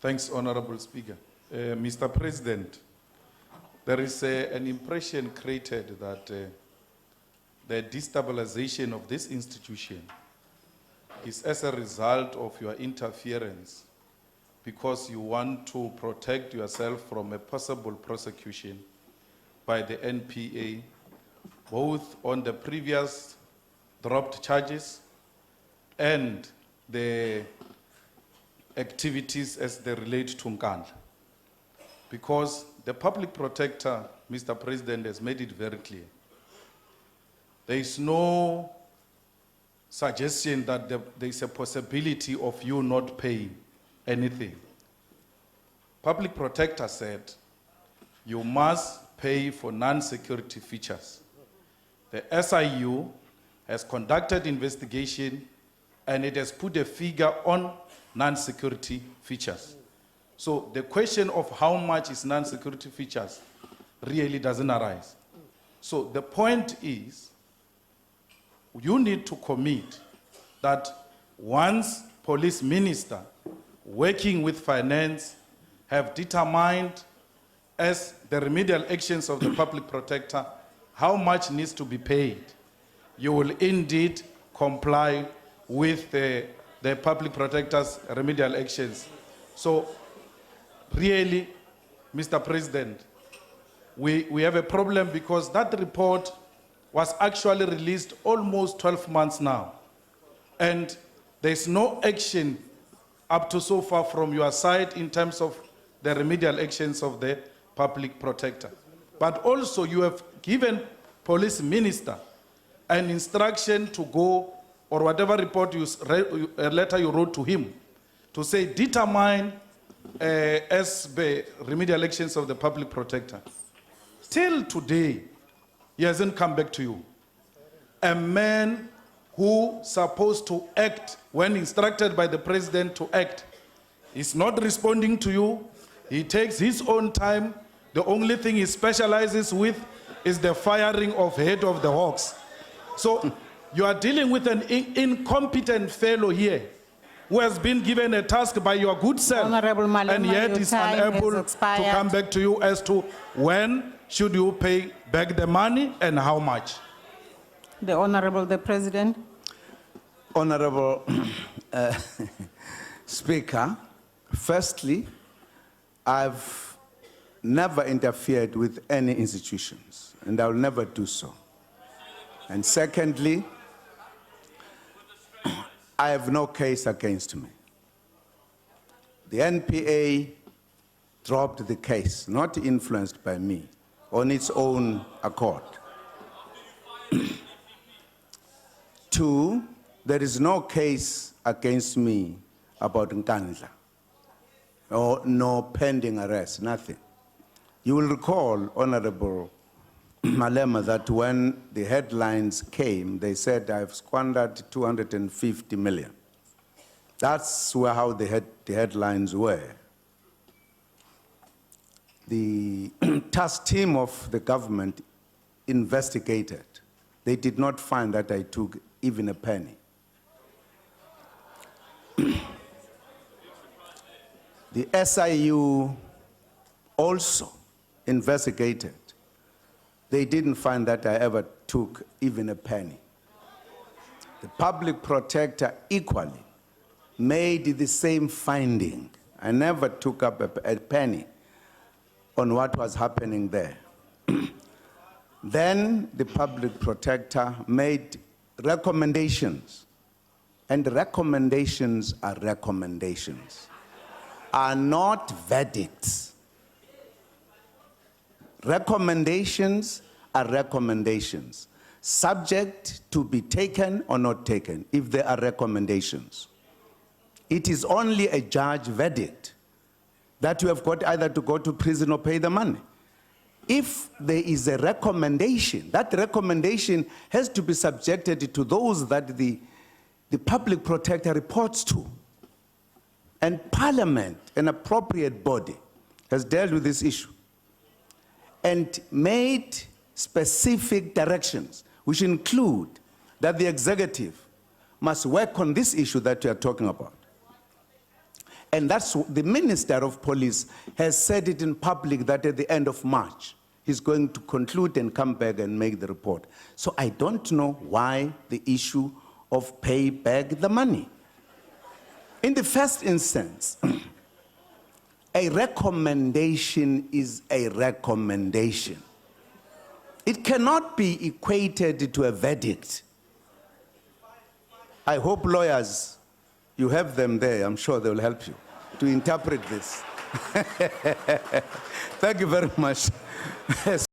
Thanks, Honorable Speaker. Mr. President, there is an impression created that the destabilization of this institution is as a result of your interference because you want to protect yourself from a possible prosecution by the NPA, both on the previous dropped charges and the activities as they relate to Nkandla. Because the public protector, Mr. President, has made it very clear. There is no suggestion that there is a possibility of you not paying anything. Public protector said you must pay for non-security features. The SIU has conducted investigation and it has put a figure on non-security features. So the question of how much is non-security features really doesn't arise. So the point is, you need to commit that once police minister working with finance have determined as the remedial actions of the public protector how much needs to be paid, you will indeed comply with the public protector's remedial actions. So really, Mr. President, we have a problem because that report was actually released almost 12 months now. And there's no action up to so far from your side in terms of the remedial actions of the public protector. But also you have given police minister an instruction to go, or whatever report a letter you wrote to him, to say determine as the remedial actions of the public protector. Till today, he hasn't come back to you. A man who supposed to act when instructed by the president to act is not responding to you. He takes his own time. The only thing he specializes with is the firing of head of the hawks. So you are dealing with an incompetent fellow here who has been given a task by your good self, Malema, and yet is unable to come back to you as to when should you pay back the money and how much. The Honorable the President. Honorable Speaker, firstly, I've never interfered with any institutions, and I will never do so. And secondly, I have no case against me. The NPA dropped the case, not influenced by me, on its own accord. Two, there is no case against me about Nkandla, or no pending arrest, nothing. You will recall, Honorable Malema, that when the headlines came, they said I've squandered 250 million. That's how the headlines were. The task team of the government investigated. They did not find that I took even a penny. The SIU also investigated. They didn't find that I ever took even a penny. The public protector equally made the same finding. I never took up a penny on what was happening there. Then the public protector made recommendations, and recommendations are not verdicts. Recommendations are recommendations, subject to be taken or not taken if there are recommendations. It is only a judge verdict that you have got either to go to prison or pay the money. If there is a recommendation, that recommendation has to be subjected to those that the public protector reports to. And Parliament, an appropriate body, has dealt with this issue and made specific directions, which include that the executive must work on this issue that you are talking about. And that's the Minister of Police has said it in public that at the end of March, he's going to conclude and come back and make the report. So I don't know why the issue of pay back the money. In the first instance, a recommendation is a recommendation. It cannot be equated to a verdict. I hope lawyers, you have them there, I'm sure they will help you to interpret this. Thank you very much.